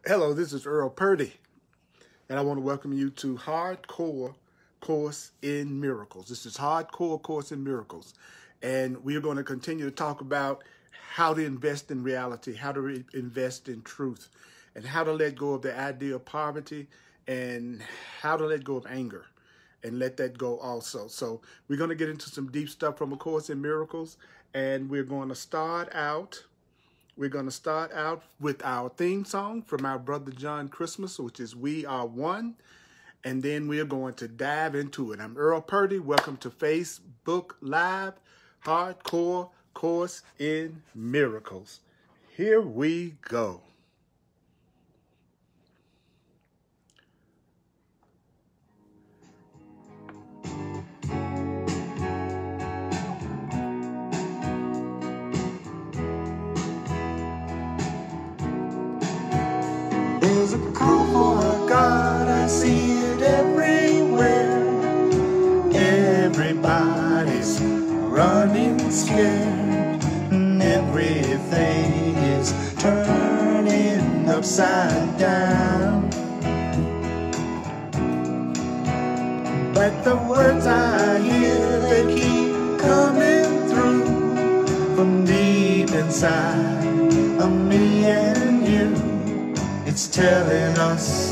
Hello, this is Earl Purdy, and I want to welcome you to Hardcore Course in Miracles. This is Hardcore Course in Miracles, and we are going to continue to talk about how to invest in reality, how to invest in truth, and how to let go of the idea of poverty, and how to let go of anger, and let that go also. So we're going to get into some deep stuff from A Course in Miracles, and we're going to start out with our theme song from our brother John Christmas, which is We Are One. And then we are going to dive into it. I'm Earl Purdy. Welcome to Facebook Live, Hardcore Course in Miracles. Here we go. There's a call for a God, I see it everywhere. Everybody's running scared, and everything is turning upside down. But the words I hear, they keep coming through from deep inside of me and you. It's telling us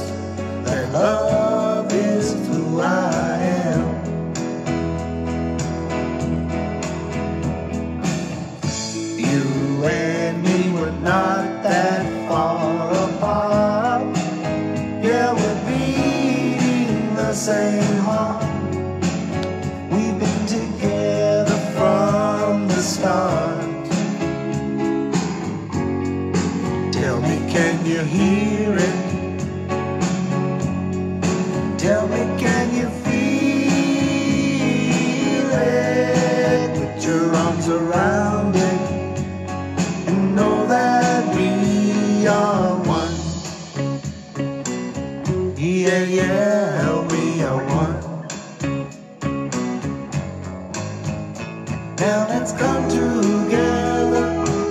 that love is who I am. You and me were not that far apart. Yeah, we're beating the same heart. We've been together from the start. Tell me, can you hear it? Tell me, can you feel it? Put your arms around it and know that we are one. Yeah, yeah, we are one. Now let's come together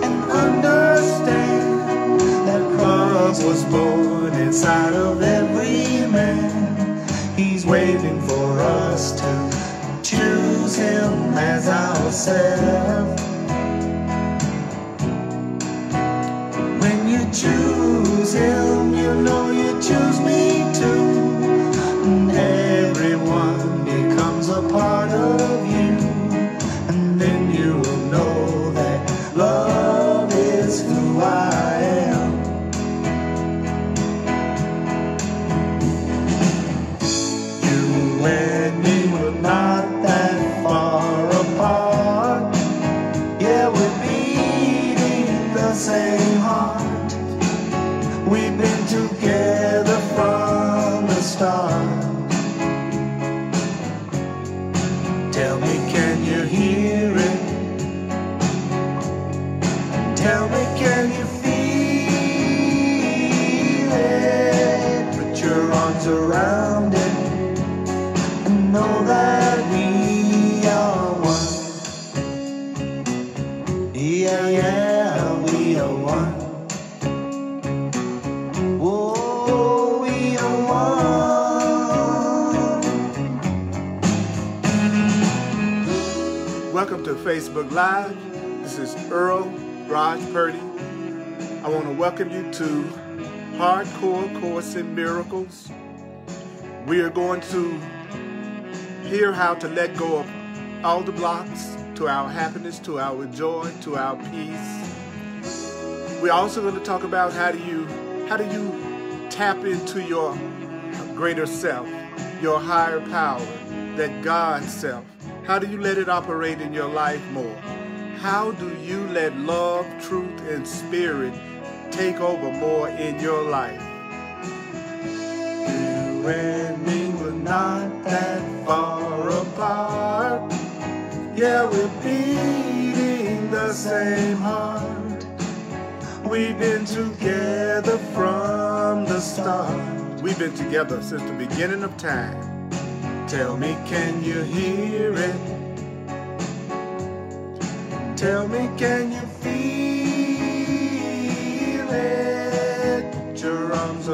and understand that Christ was born inside of every man. He's waiting for us to choose him as ourselves. When you choose him, you know you choose me too. And everyone becomes a part of you. And then you'll know that love is who I am. And we were not that far apart. Yeah, we're beating the same heart. We've been together from the start. Tell me, can you hear it? Tell me, can you feel it? Put your arms around it. Know that we are one. Yeah, yeah, we are one. Oh, we are one. Welcome to Facebook Live. This is Earl Purdy. I want to welcome you to Hardcore Course in Miracles. We are going to hear how to let go of all the blocks to our happiness, to our joy, to our peace. We're also going to talk about how do you tap into your greater self, your higher power, that God self. How do you let it operate in your life more? How do you let love, truth, and spirit take over more in your life? You and me were not that far apart. Yeah, we're beating the same heart. We've been together from the start. We've been together since the beginning of time. Tell me, can you hear it? Tell me, can you feel it? Put your arms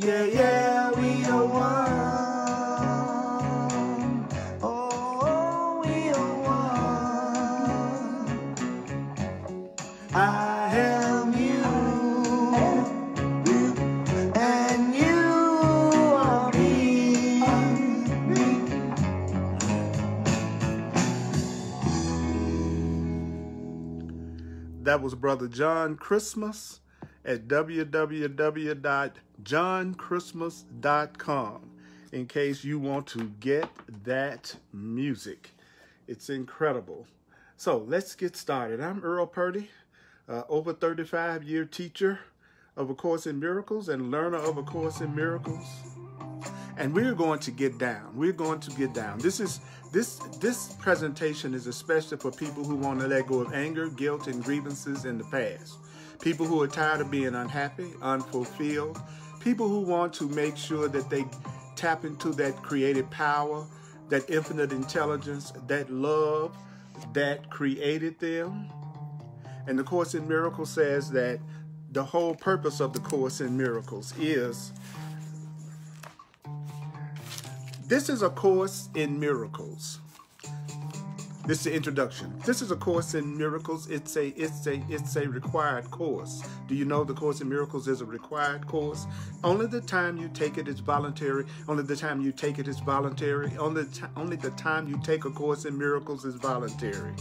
Yeah, yeah, we are one. Oh, we are one. I am you, and you are me. That was Brother John Christmas at www.johnchristmas.com in case you want to get that music. It's incredible. So let's get started. I'm Earl Purdy, over 35-year teacher of A Course in Miracles and learner of A Course in Miracles. And we're going to get down. We're going to get down. This presentation is especially for people who want to let go of anger, guilt, and grievances in the past. People who are tired of being unhappy, unfulfilled. People who want to make sure that they tap into that creative power, that infinite intelligence, that love that created them. And the Course in Miracles says that the whole purpose of the Course in Miracles is, this is a Course in Miracles. This is the introduction. This is a Course in Miracles. It's a required course. Do you know the Course in Miracles is a required course? Only the time you take it is voluntary. Only the time you take it is voluntary. Only the time you take a Course in Miracles is voluntary.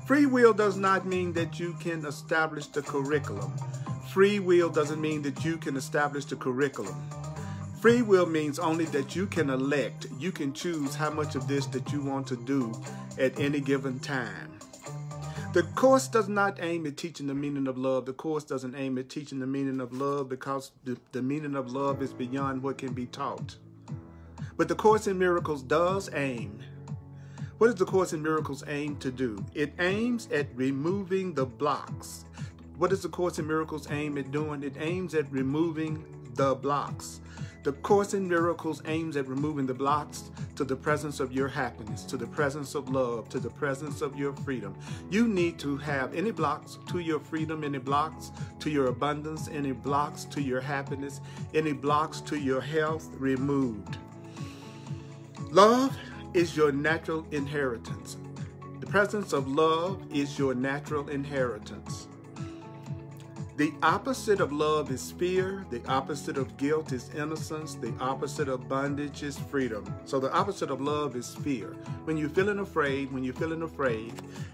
Free will does not mean that you can establish the curriculum. Free will doesn't mean that you can establish the curriculum. Free will means only that you can elect, you can choose how much of this that you want to do at any given time. The Course does not aim at teaching the meaning of love. The Course doesn't aim at teaching the meaning of love because the meaning of love is beyond what can be taught. But the Course in Miracles does aim. What does the Course in Miracles aim to do? It aims at removing the blocks. What does the Course in Miracles aim at doing? It aims at removing the blocks. The Course in Miracles aims at removing the blocks to the presence of your happiness, to the presence of love, to the presence of your freedom. You need to have any blocks to your freedom, any blocks to your abundance, any blocks to your happiness, any blocks to your health removed. Love is your natural inheritance. The presence of love is your natural inheritance. The opposite of love is fear. The opposite of guilt is innocence. The opposite of bondage is freedom. So the opposite of love is fear. When you're feeling afraid,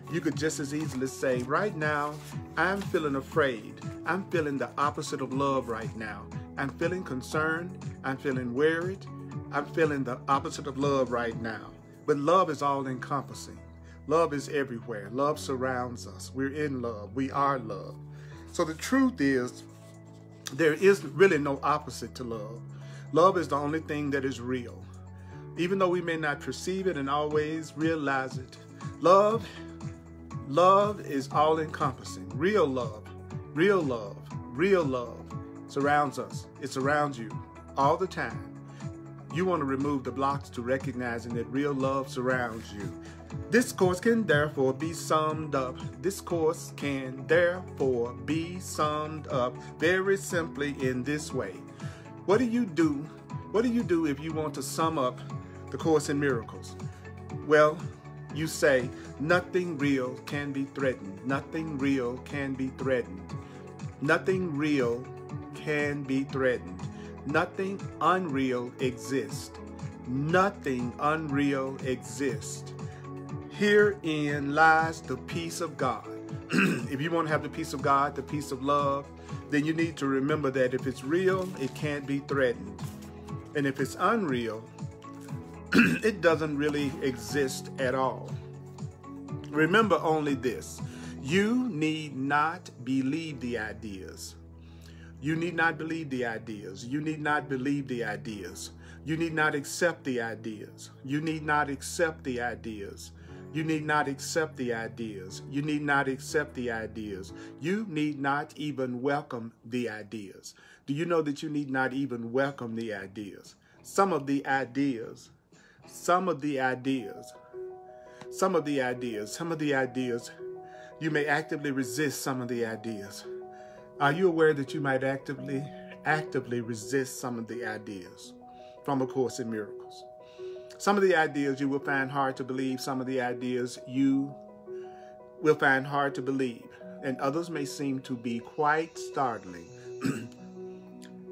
you could just as easily say, right now, I'm feeling afraid. I'm feeling the opposite of love right now. I'm feeling concerned. I'm feeling worried. I'm feeling the opposite of love right now. But love is all encompassing. Love is everywhere. Love surrounds us. We're in love. We are love. So the truth is, there is really no opposite to love. Love is the only thing that is real. Even though we may not perceive it and always realize it, love is all encompassing. Real love surrounds us. It surrounds you all the time. You want to remove the blocks to recognizing that real love surrounds you. This course can therefore be summed up. This course can therefore be summed up very simply in this way. What do you do? What do you do if you want to sum up the Course in Miracles? Well, you say, nothing real can be threatened. Nothing real can be threatened. Nothing real can be threatened. Nothing unreal exists. Nothing unreal exists. Herein lies the peace of God. If you want to have the peace of God, the peace of love, then you need to remember that if it's real, it can't be threatened. And if it's unreal, it doesn't really exist at all. Remember only this. You need not believe the ideas. You need not believe the ideas. You need not believe the ideas. You need not accept the ideas. You need not accept the ideas. You need not accept the ideas. You need not accept the ideas. You need not even welcome the ideas. Do you know that you need not even welcome the ideas? Some of the ideas you may actively resist some of the ideas. Are you aware that you might actively actively resist some of the ideas from A Course in Miracles. Some of the ideas you will find hard to believe. Some of the ideas you will find hard to believe. And others may seem to be quite startling.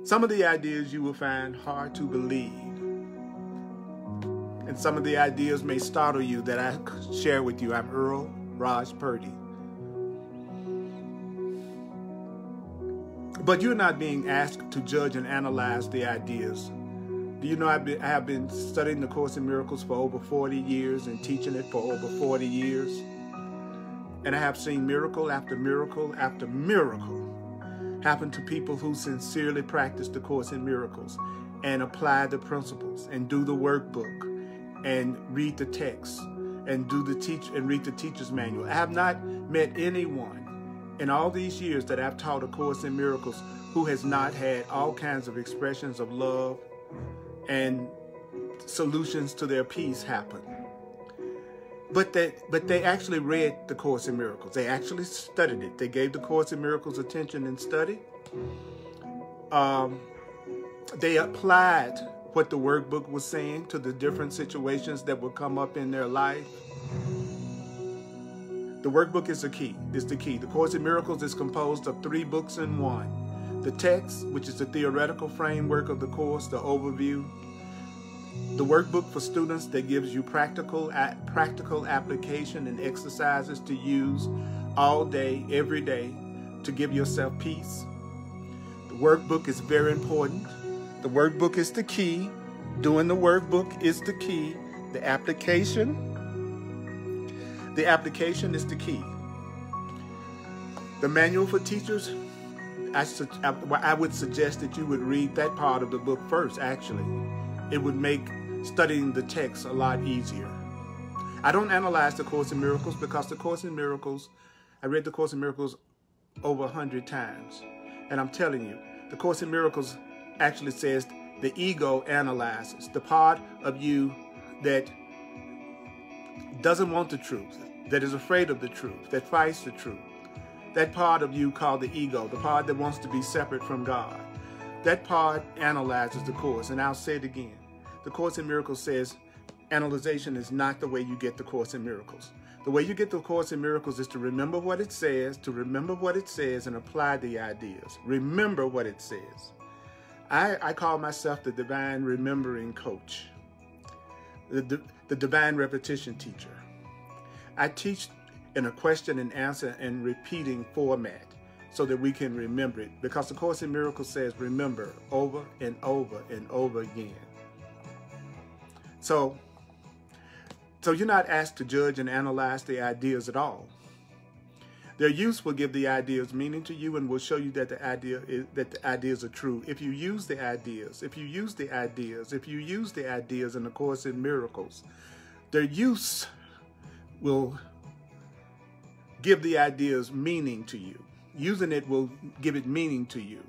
Some of the ideas you will find hard to believe. And some of the ideas may startle you that I share with you. I'm Earl Purdy. But you're not being asked to judge and analyze the ideas. Do you know I have been studying The Course in Miracles for over 40 years and teaching it for over 40 years? And I have seen miracle after miracle after miracle happen to people who sincerely practice The Course in Miracles and apply the principles and do the workbook and read the text and read the teacher's manual. I have not met anyone in all these years that I've taught A Course in Miracles who has not had all kinds of expressions of love and solutions to their peace happen. But they actually read The Course in Miracles. They actually studied it. They gave The Course in Miracles attention and study. They applied what the workbook was saying to the different situations that would come up in their life. The workbook is the key. The Course in Miracles is composed of 3 books in one. The text, which is the theoretical framework of the course, the overview. The workbook for students that gives you practical application and exercises to use all day, every day, to give yourself peace. The workbook is very important. The workbook is the key. Doing the workbook is the key. The application is the key. The manual for teachers, I would suggest that you would read that part of the book first, actually. It would make studying the text a lot easier. I don't analyze The Course in Miracles because The Course in Miracles, I read The Course in Miracles over 100 times. And I'm telling you, The Course in Miracles actually says the ego analyzes, the part of you that doesn't want the truth, that is afraid of the truth, that fights the truth. That part of you called the ego, the part that wants to be separate from God. That part analyzes the Course. And I'll say it again. The Course in Miracles says analyzation is not the way you get The Course in Miracles. The way you get The Course in Miracles is to remember what it says, and apply the ideas. Remember what it says. I call myself the divine remembering coach, the divine repetition teacher. I teach in a question and answer and repeating format so that we can remember it, because The Course in Miracles says remember over and over and over again. So you're not asked to judge and analyze the ideas at all. Their use will give the ideas meaning to you and will show you that the ideas are true. If you use the ideas in The Course in Miracles, their use will give the ideas meaning to you. Using it will give it meaning to you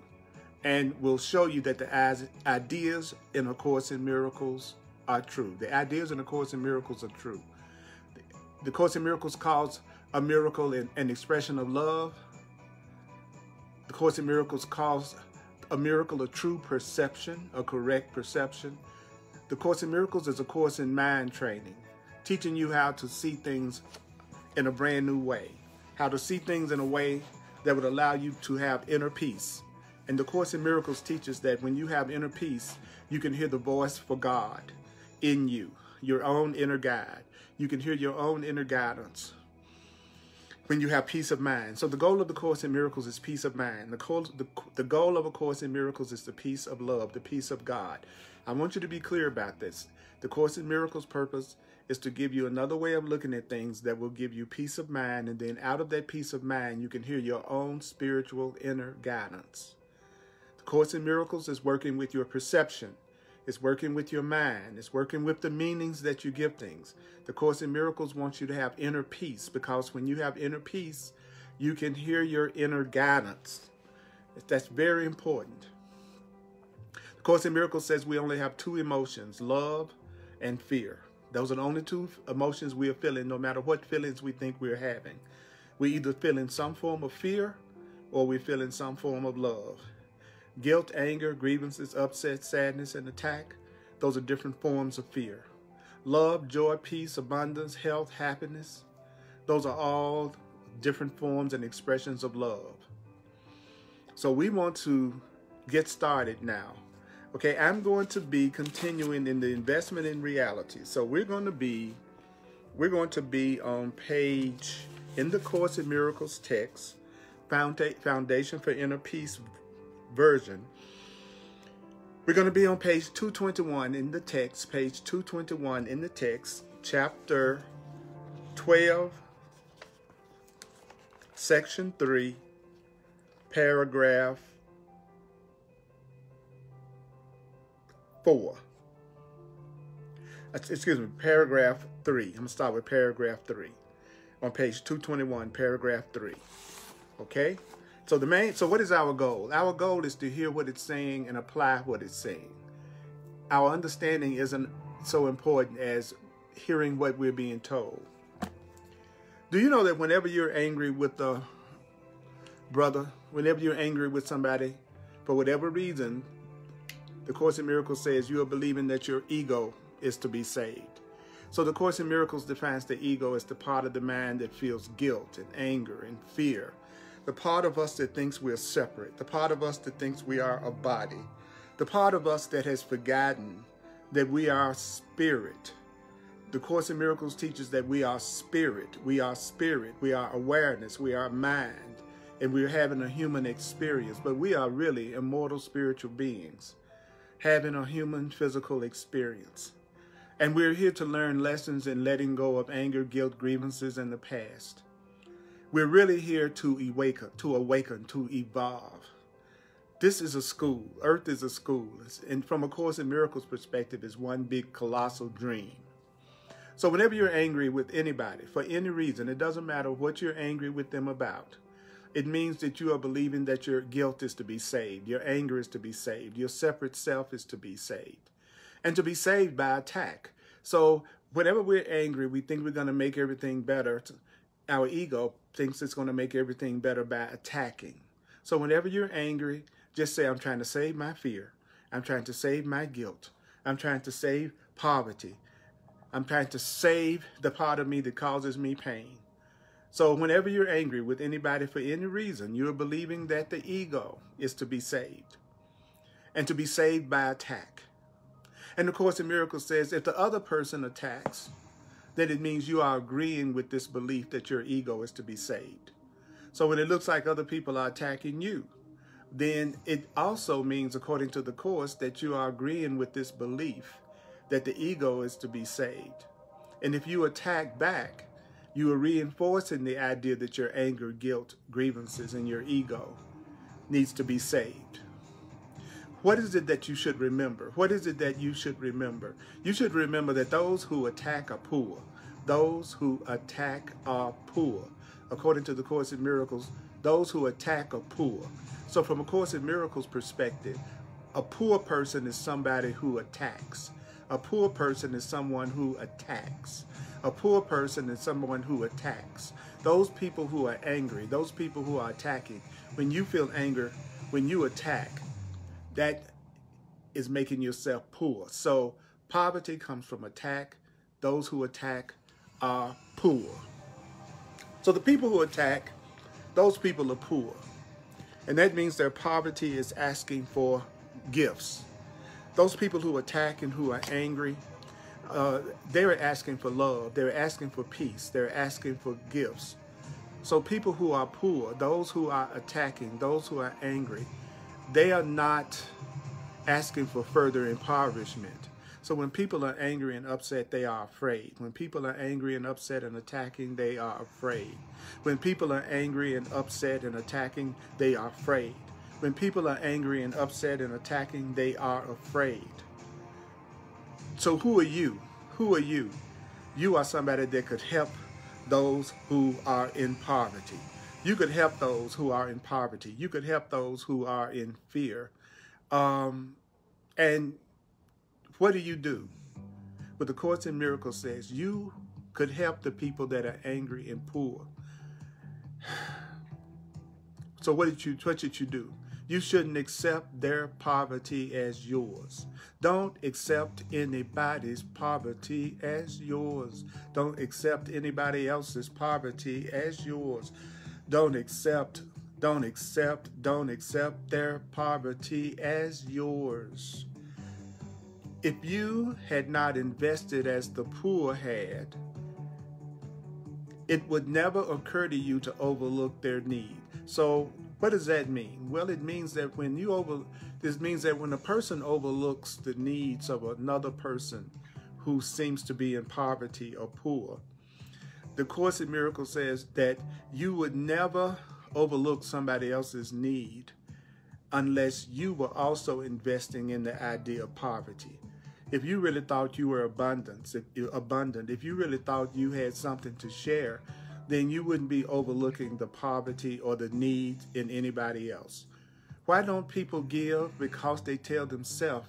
and will show you that the ideas in A Course in Miracles are true. The ideas in A Course in Miracles are true. The Course in Miracles calls a miracle an expression of love. The Course in Miracles calls a miracle a true perception, a correct perception. The Course in Miracles is a course in mind training, teaching you how to see things in a brand new way, how to see things in a way that would allow you to have inner peace. And the Course in Miracles teaches that when you have inner peace, you can hear the voice for God in you, your own inner guide. You can hear your own inner guidance when you have peace of mind. So the goal of the Course in Miracles is peace of mind. The goal of A Course in Miracles is the peace of love, the peace of God. I want you to be clear about this. The Course in Miracles' purpose is to give you another way of looking at things that will give you peace of mind, and then out of that peace of mind, you can hear your own spiritual inner guidance. The Course in Miracles is working with your perception. It's working with your mind. It's working with the meanings that you give things. The Course in Miracles wants you to have inner peace, because when you have inner peace, you can hear your inner guidance. That's very important. The Course in Miracles says we only have 2 emotions, love and fear. Those are the only 2 emotions we are feeling, no matter what feelings we think we're having. We either feel in some form of fear or we feel in some form of love. Guilt, anger, grievances, upset, sadness, and attack, those are different forms of fear. Love, joy, peace, abundance, health, happiness, those are all different forms and expressions of love. So we want to get started now. Okay, I'm going to be continuing in the investment in reality. So we're going to be on page, in the Course in Miracles text, Foundation for Inner Peace version. We're going to be on page 221 in the text, page 221 in the text, chapter 12, section 3, paragraph 4. Excuse me, paragraph 3. I'm going to start with paragraph 3 on page 221, paragraph 3. Okay? So what is our goal? Our goal is to hear what it's saying and apply what it's saying. Our understanding isn't so important as hearing what we're being told. Do you know that whenever you're angry with a brother, whenever you're angry with somebody, for whatever reason, the Course in Miracles says you are believing that your ego is to be saved. So the Course in Miracles defines the ego as the part of the mind that feels guilt and anger and fear. The part of us that thinks we're separate. The part of us that thinks we are a body. The part of us that has forgotten that we are spirit. The Course in Miracles teaches that we are spirit. We are spirit. We are awareness. We are mind. And we're having a human experience. But we are really immortal spiritual beings having a human physical experience. And we're here to learn lessons in letting go of anger, guilt, grievances in the past. We're really here to awaken, to evolve. This is a school. Earth is a school. And from a Course in Miracles perspective, it's one big colossal dream. So whenever you're angry with anybody, for any reason, it doesn't matter what you're angry with them about. It means that you are believing that your guilt is to be saved. Your anger is to be saved. Your separate self is to be saved. And to be saved by attack. So whenever we're angry, we think we're going to make everything better. Our ego thinks it's going to make everything better by attacking. So whenever you're angry, just say, I'm trying to save my fear. I'm trying to save my guilt. I'm trying to save poverty. I'm trying to save the part of me that causes me pain. So whenever you're angry with anybody for any reason, you're believing that the ego is to be saved. And to be saved by attack. And the Course in Miracles says if the other person attacks, then it means you are agreeing with this belief that your ego is to be saved. So when it looks like other people are attacking you, then it also means, according to the Course, that you are agreeing with this belief that the ego is to be saved. And if you attack back, you are reinforcing the idea that your anger, guilt, grievances, and your ego needs to be saved. What is it that you should remember? What is it that you should remember? You should remember that those who attack are poor. Those who attack are poor. According to the Course in Miracles, those who attack are poor. So from a Course in Miracles perspective, a poor person is somebody who attacks. A poor person is someone who attacks. A poor person is someone who attacks. Those people who are angry, those people who are attacking, when you feel anger, when you attack, that is making yourself poor. So poverty comes from attack. Those who attack are poor. So the people who attack, those people are poor. And that means their poverty is asking for gifts. Those people who attack and who are angry, they're asking for love. They're asking for peace. They're asking for gifts. So people who are poor, those who are attacking, those who are angry, they are not asking for further impoverishment. So when people are angry and upset, they are afraid. When people are angry and upset and attacking, they are afraid. When people are angry and upset and attacking, they are afraid. When people are angry and upset and attacking, they are afraid. So who are you? Who are you? You are somebody that could help those who are in poverty. You could help those who are in poverty. You could help those who are in fear. And what do? What the Course in Miracles says, you could help the people that are angry and poor. So what should you do? You shouldn't accept their poverty as yours. Don't accept anybody's poverty as yours. Don't accept anybody else's poverty as yours. Don't accept their poverty as yours. If you had not invested as the poor had, it would never occur to you to overlook their need. So what does that mean? Well, it means that when a person overlooks the needs of another person who seems to be in poverty or poor, the Course in Miracles says that you would never overlook somebody else's need unless you were also investing in the idea of poverty. If you really thought you were abundant, if you really thought you had something to share, then you wouldn't be overlooking the poverty or the needs in anybody else. Why don't people give? Because they tell themselves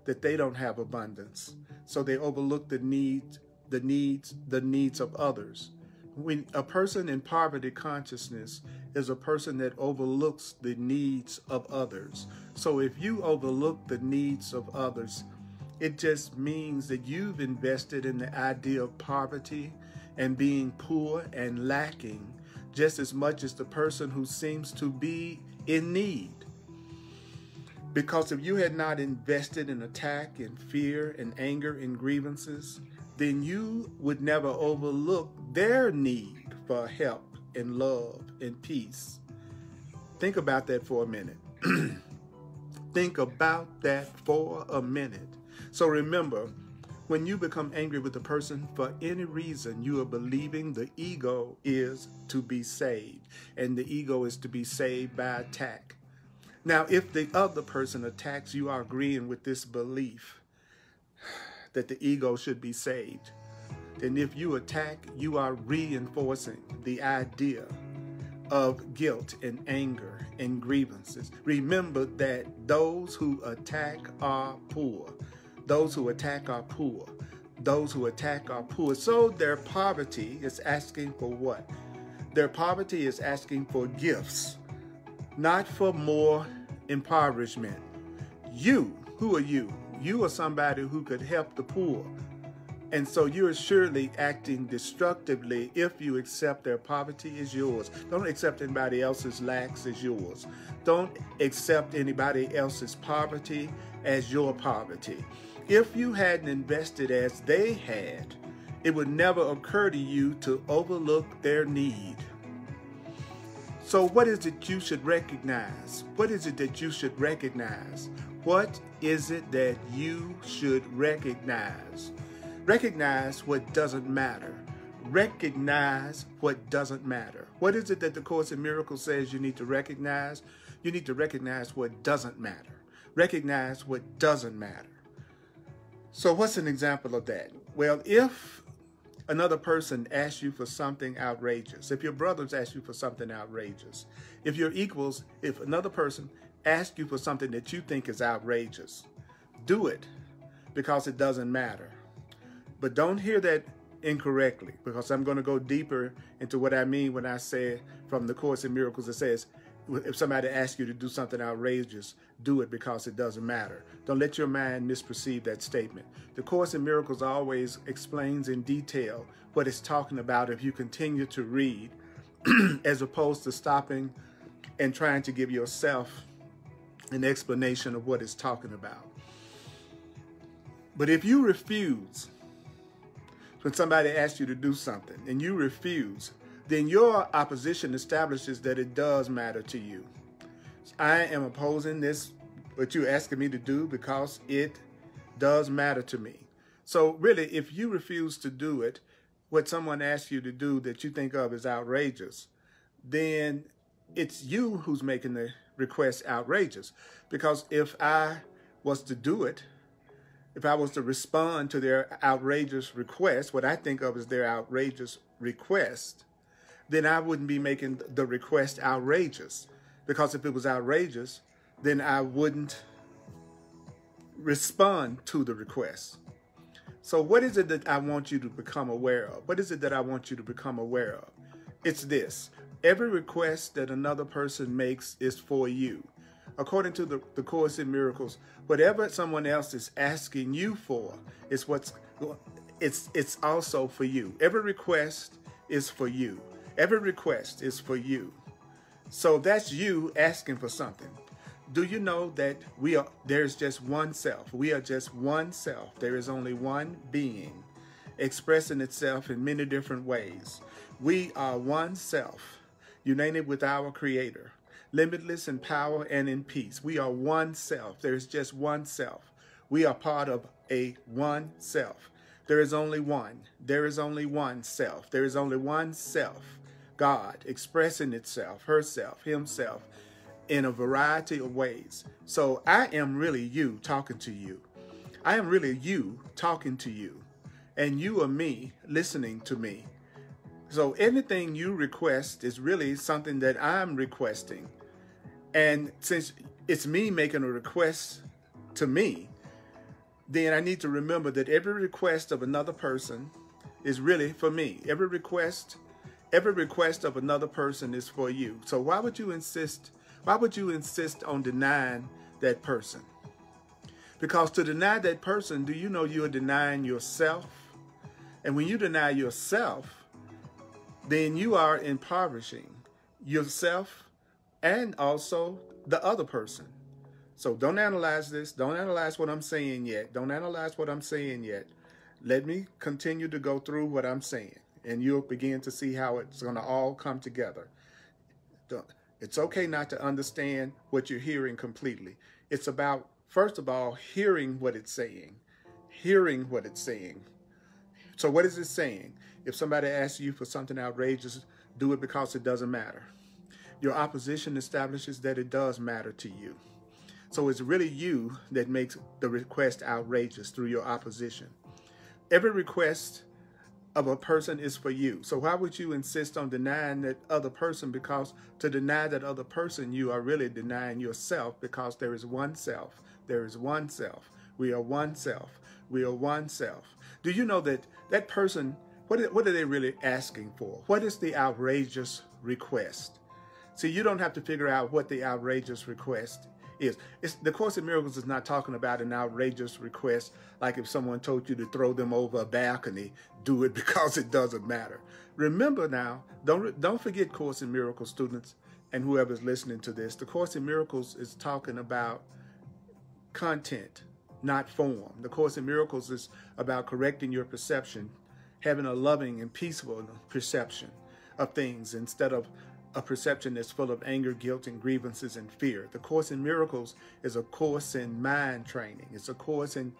that they don't have abundance. So they overlook the needs of others. When a person in poverty consciousness is a person that overlooks the needs of others. So if you overlook the needs of others, it just means that you've invested in the idea of poverty and being poor and lacking just as much as the person who seems to be in need. Because if you had not invested in attack and fear and anger and grievances, then you would never overlook their need for help and love and peace. Think about that for a minute. Think about that for a minute. So remember, when you become angry with a person for any reason, you are believing the ego is to be saved, and the ego is to be saved by attack. Now, if the other person attacks, you are agreeing with this belief that the ego should be saved. Then if you attack, you are reinforcing the idea of guilt and anger and grievances. Remember that those who attack are poor. Those who attack are poor. Those who attack are poor. So their poverty is asking for what? Their poverty is asking for gifts, not for more impoverishment. You, who are you? You are somebody who could help the poor. And so you're surely acting destructively if you accept their poverty as yours. Don't accept anybody else's lacks as yours. Don't accept anybody else's poverty as your poverty. If you hadn't invested as they had, it would never occur to you to overlook their need. So what is it you should recognize? What is it that you should recognize? What is it that you should recognize? Recognize what doesn't matter. Recognize what doesn't matter. What is it that the Course in Miracles says you need to recognize? You need to recognize what doesn't matter. Recognize what doesn't matter. So what's an example of that? Well, if another person asks you for something outrageous, if your brothers ask you for something outrageous, if your equals, if another person asks you for something that you think is outrageous, do it because it doesn't matter. But don't hear that incorrectly, because I'm going to go deeper into what I mean when I say from the Course in Miracles, it says, if somebody asks you to do something outrageous, do it because it doesn't matter. Don't let your mind misperceive that statement. The Course in Miracles always explains in detail what it's talking about if you continue to read, as opposed to stopping and trying to give yourself an explanation of what it's talking about. But if you refuse, when somebody asks you to do something and you refuse, then your opposition establishes that it does matter to you. I am opposing this, what you're asking me to do, because it does matter to me. So really, if you refuse to do it, what someone asks you to do that you think of as outrageous, then it's you who's making the request outrageous. Because if I was to do it, if I was to respond to their outrageous request, what I think of as their outrageous request, then I wouldn't be making the request outrageous. Because if it was outrageous, then I wouldn't respond to the request. So what is it that I want you to become aware of? What is it that I want you to become aware of? It's this. Every request that another person makes is for you. according to the Course in Miracles, whatever someone else is asking you for is it's also for you. Every request is for you. Every request is for you. So that's you asking for something. Do you know that there's just one self? We are just one self. There is only one being expressing itself in many different ways. We are one self, united with our Creator, limitless in power and in peace. We are one self. There is just one self. We are part of a one self. There is only one. There is only one self. There is only one self, God, expressing itself, herself, himself, in a variety of ways. So I am really you talking to you. I am really you talking to you. And you are me listening to me. So anything you request is really something that I'm requesting. And since it's me making a request to me, then I need to remember that every request of another person is really for me. Every request of another person is for you. So why would you insist on denying that person? Because to deny that person, do you know you are denying yourself? And when you deny yourself, then you are impoverishing yourself and also the other person. So don't analyze this. Don't analyze what I'm saying yet. Don't analyze what I'm saying yet. Let me continue to go through what I'm saying, and you'll begin to see how it's going to all come together. It's okay not to understand what you're hearing completely. It's about, first of all, hearing what it's saying. Hearing what it's saying. So what is it saying? If somebody asks you for something outrageous, do it because it doesn't matter. Your opposition establishes that it does matter to you. So it's really you that makes the request outrageous through your opposition. Every request of a person is for you. So why would you insist on denying that other person? Because to deny that other person, you are really denying yourself, because there is one self. There is one self. We are one self. We are one self. Do you know that that person, what are they really asking for? What is the outrageous request? See, you don't have to figure out what the outrageous request is. The Course in Miracles is not talking about an outrageous request, like if someone told you to throw them over a balcony, do it because it doesn't matter. Remember now, don't forget, Course in Miracles students and whoever's listening to this, the Course in Miracles is talking about content, not form. The Course in Miracles is about correcting your perception, having a loving and peaceful perception of things instead of a perception that's full of anger, guilt, and grievances and fear. The Course in Miracles is a course in mind training. It's a course in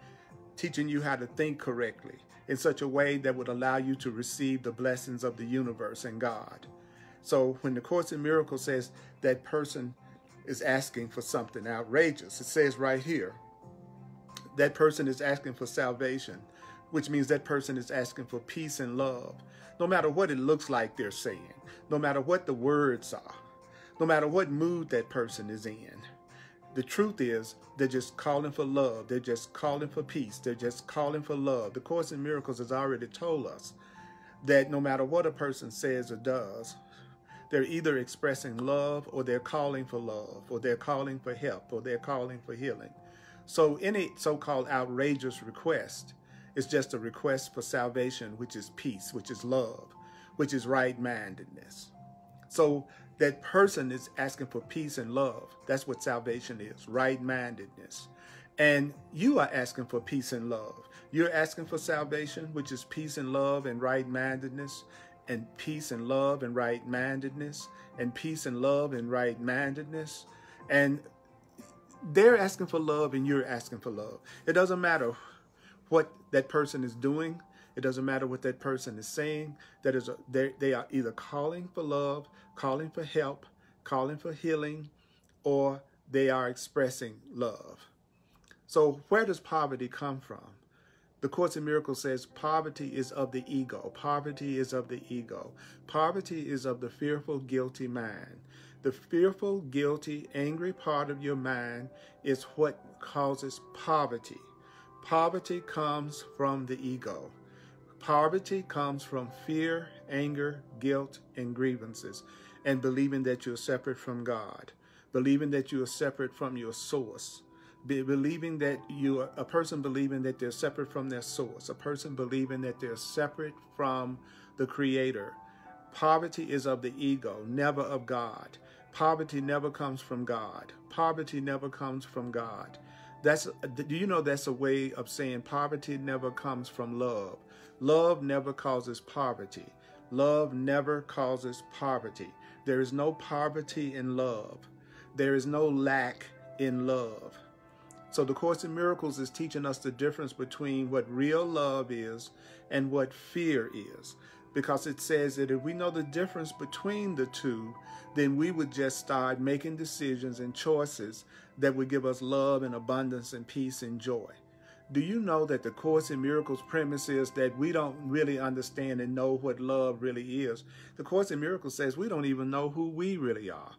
teaching you how to think correctly in such a way that would allow you to receive the blessings of the universe and God. So when the Course in Miracles says that person is asking for something outrageous, it says right here, that person is asking for salvation, which means that person is asking for peace and love. No matter what it looks like they're saying, no matter what the words are, no matter what mood that person is in, the truth is they're just calling for love. They're just calling for peace. They're just calling for love. The Course in Miracles has already told us that no matter what a person says or does, they're either expressing love, or they're calling for love, or they're calling for help, or they're calling for healing. So any so-called outrageous request is just a request for salvation, which is peace, which is love, which is right-mindedness. So that person is asking for peace and love. That's what salvation is, right-mindedness. And you are asking for peace and love. You're asking for salvation, which is peace and love and right-mindedness, and peace and love and right-mindedness, and peace and love and right-mindedness. And they're asking for love and you're asking for love. It doesn't matter what that person is doing. It doesn't matter what that person is saying. They are either calling for love, calling for help, calling for healing, or they are expressing love. So where does poverty come from? The Course in Miracles says poverty is of the ego. Poverty is of the ego. Poverty is of the fearful, guilty mind. The fearful, guilty, angry part of your mind is what causes poverty. Poverty comes from the ego. Poverty comes from fear, anger, guilt, and grievances, and believing that you're separate from God. believing that you are separate from your source, believing that you are a person believing that they're separate from their source, a person believing that they're separate from the Creator. Poverty is of the ego, never of God. Poverty never comes from God. Poverty never comes from God. Do you know that's a way of saying poverty never comes from love? Love never causes poverty. Love never causes poverty. There is no poverty in love. There is no lack in love. So the Course in Miracles is teaching us the difference between what real love is and what fear is. Because it says that if we know the difference between the two, then we would just start making decisions and choices that would give us love and abundance and peace and joy. Do you know that the Course in Miracles premise is that we don't really understand and know what love really is? The Course in Miracles says we don't even know who we really are.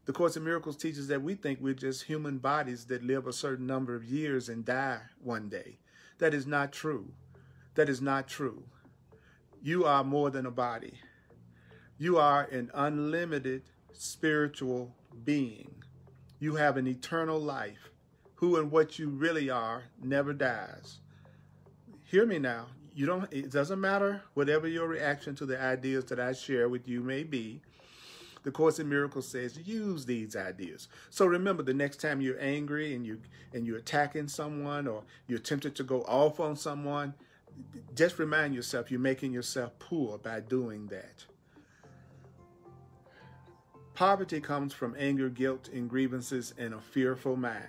The Course in Miracles teaches that we think we're just human bodies that live a certain number of years and die one day. That is not true. That is not true. You are more than a body. You are an unlimited spiritual being. You have an eternal life. Who and what you really are never dies. Hear me now. It doesn't matter whatever your reaction to the ideas that I share with you may be. The Course in Miracles says use these ideas. So remember, the next time you're angry and you're attacking someone or you're tempted to go off on someone, just remind yourself you're making yourself poor by doing that. Poverty comes from anger, guilt, and grievances and a fearful mind.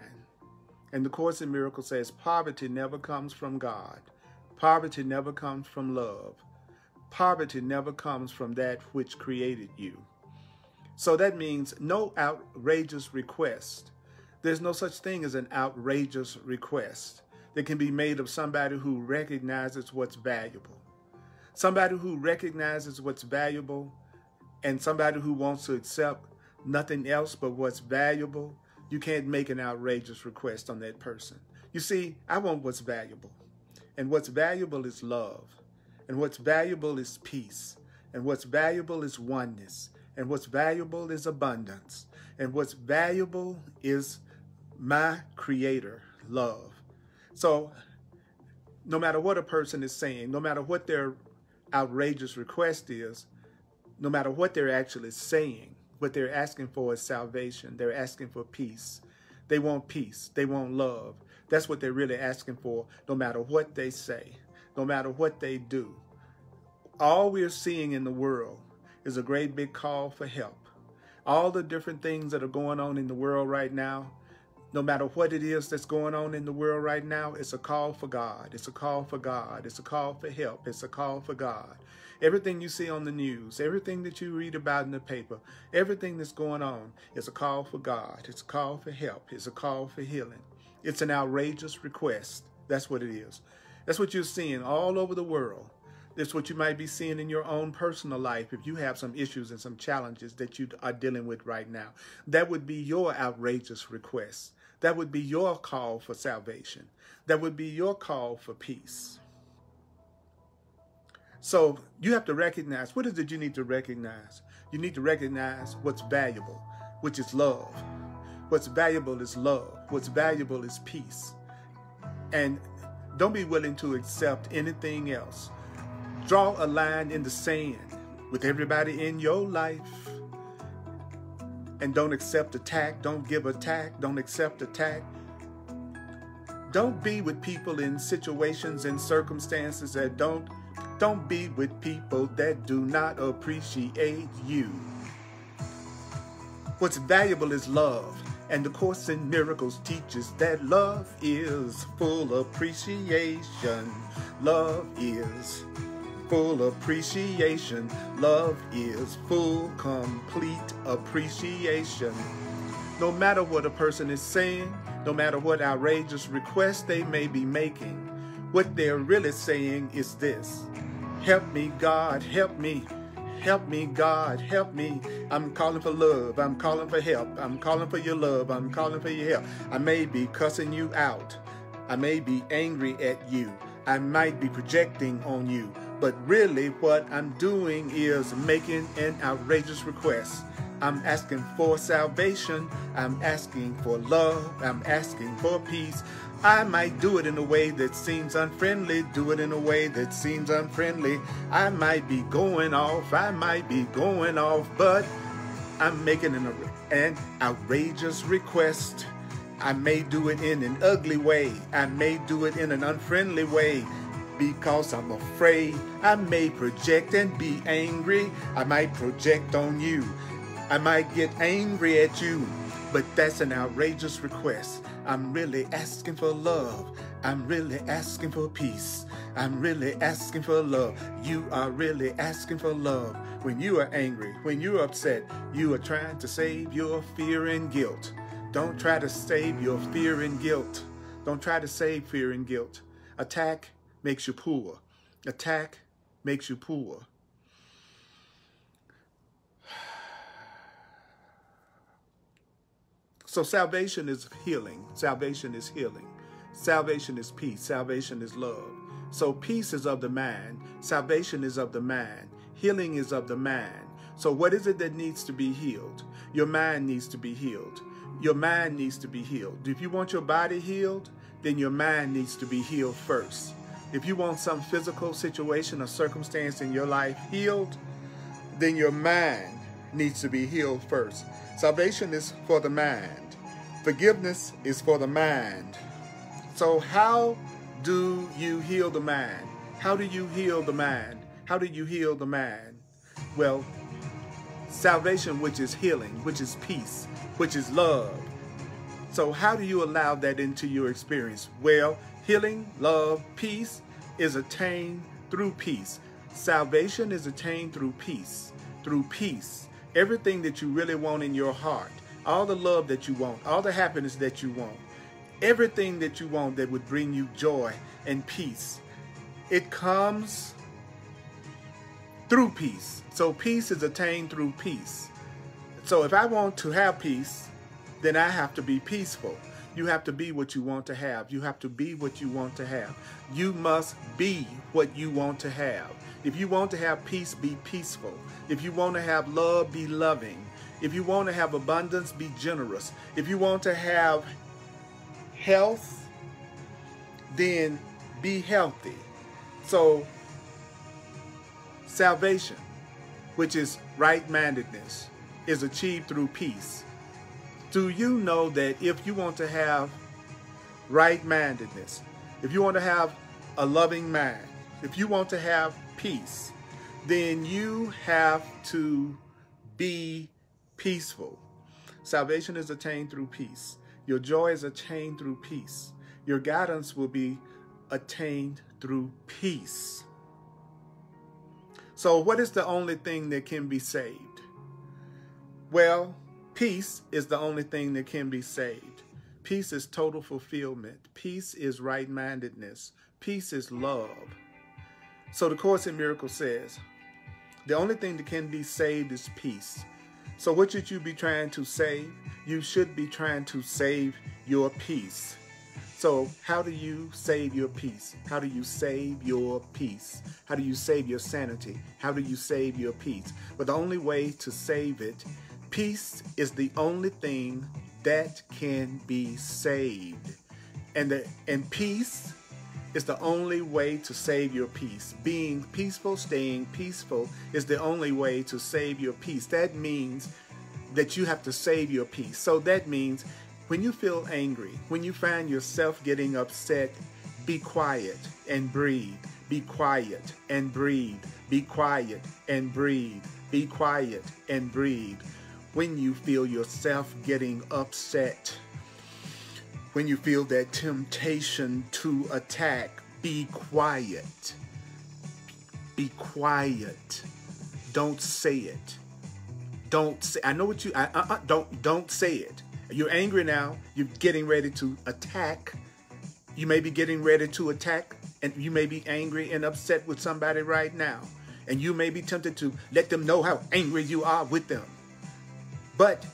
And the Course in Miracles says poverty never comes from God. Poverty never comes from love. Poverty never comes from that which created you. So that means no outrageous request. There's no such thing as an outrageous request that can be made of somebody who recognizes what's valuable. Somebody who recognizes what's valuable and somebody who wants to accept nothing else but what's valuable. You can't make an outrageous request on that person. You see, I want what's valuable. And what's valuable is love. And what's valuable is peace. And what's valuable is oneness. And what's valuable is abundance. And what's valuable is my Creator, love. So no matter what a person is saying, no matter what their outrageous request is, no matter what they're actually saying, what they're asking for is salvation. They're asking for peace. They want peace. They want love. That's what they're really asking for, no matter what they say, no matter what they do. All we're seeing in the world is a great big call for help. All the different things that are going on in the world right now, no matter what it is that's going on in the world right now, it's a call for God. It's a call for God. It's a call for help. It's a call for God. Everything you see on the news, everything that you read about in the paper, everything that's going on is a call for God. It's a call for help. It's a call for healing. It's an outrageous request. That's what it is. That's what you're seeing all over the world. That's what you might be seeing in your own personal life if you have some issues and some challenges that you are dealing with right now. That would be your outrageous request. That would be your call for salvation. That would be your call for peace. So you have to recognize, what is it you need to recognize? You need to recognize what's valuable, which is love. What's valuable is love. What's valuable is peace. And don't be willing to accept anything else. Draw a line in the sand with everybody in your life. And don't accept attack. Don't give attack. Don't accept attack. Don't be with people in situations and circumstances that don't be with people that do not appreciate you. What's valuable is love. And the Course in Miracles teaches that love is full appreciation. Love is full appreciation. Love is full, complete appreciation. No matter what a person is saying, no matter what outrageous request they may be making, what they're really saying is this: help me, God, help me. Help me, God, help me. I'm calling for love. I'm calling for help. I'm calling for your love. I'm calling for your help. I may be cussing you out. I may be angry at you. I might be projecting on you. But really what I'm doing is making an outrageous request. I'm asking for salvation. I'm asking for love. I'm asking for peace. I might do it in a way that seems unfriendly, do it in a way that seems unfriendly. I might be going off, but I'm making an outrageous request. I may do it in an ugly way. I may do it in an unfriendly way because I'm afraid. I may project and be angry. I might project on you. I might get angry at you, but that's an outrageous request. I'm really asking for love. I'm really asking for peace. I'm really asking for love. You are really asking for love. When you are angry, when you're upset, you are trying to save your fear and guilt. Don't try to save your fear and guilt. Don't try to save fear and guilt. Attack makes you poor. Attack makes you poor. So salvation is healing. Salvation is healing. Salvation is peace. Salvation is love. So peace is of the mind. Salvation is of the mind. Healing is of the mind. So what is it that needs to be healed? Your mind needs to be healed. Your mind needs to be healed. If you want your body healed, then your mind needs to be healed first. If you want some physical situation or circumstance in your life healed, then your mind needs to be healed first. Salvation is for the mind. Forgiveness is for the mind. So how do you heal the mind? How do you heal the mind? How do you heal the mind? Well, salvation, which is healing, which is peace, which is love. So how do you allow that into your experience? Well, healing, love, peace is attained through peace. Salvation is attained through peace. Through peace. Everything that you really want in your heart, all the love that you want, all the happiness that you want, everything that you want that would bring you joy and peace, it comes through peace. So peace is attained through peace. So if I want to have peace, then I have to be peaceful. You have to be what you want to have. You have to be what you want to have. You must be what you want to have. If you want to have peace, be peaceful. If you want to have love, be loving. If you want to have abundance, be generous. If you want to have health, then be healthy. So salvation, which is right-mindedness, is achieved through peace. Do you know that if you want to have right-mindedness, if you want to have a loving mind, if you want to have peace, then you have to be peaceful. Salvation is attained through peace. Your joy is attained through peace. Your guidance will be attained through peace. So what is the only thing that can be saved? Well, peace is the only thing that can be saved. Peace is total fulfillment. Peace is right-mindedness. Peace is love. So the Course in Miracles says, the only thing that can be saved is peace. So what should you be trying to save? You should be trying to save your peace. So how do you save your peace? How do you save your peace? How do you save your sanity? How do you save your peace? But the only way to save it, peace is the only thing that can be saved. And peace is the only way to save your peace. Being peaceful, staying peaceful is the only way to save your peace. That means that you have to save your peace. So that means when you feel angry, when you find yourself getting upset, be quiet and breathe. Be quiet and breathe. Be quiet and breathe. Be quiet and breathe. When you feel yourself getting upset, when you feel that temptation to attack, be quiet. Be quiet. Don't say it. Don't say. I know what you. Don't say it. You're angry now. You're getting ready to attack. You may be getting ready to attack, and you may be angry and upset with somebody right now, and you may be tempted to let them know how angry you are with them. But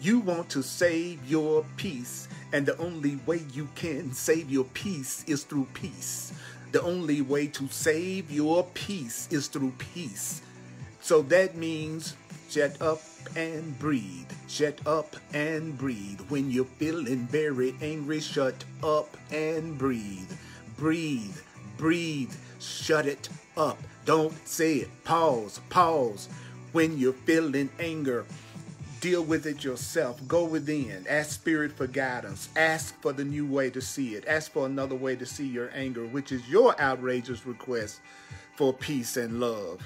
you want to save your peace. And the only way you can save your peace is through peace. The only way to save your peace is through peace. So that means Shut up and breathe. Shut up and breathe. When you're feeling very angry, shut up and breathe. Breathe, breathe, shut it up. Don't say it. Pause, pause. When you're feeling anger, deal with it yourself. Go within. Ask Spirit for guidance. Ask for the new way to see it. Ask for another way to see your anger, which is your outrageous request for peace and love.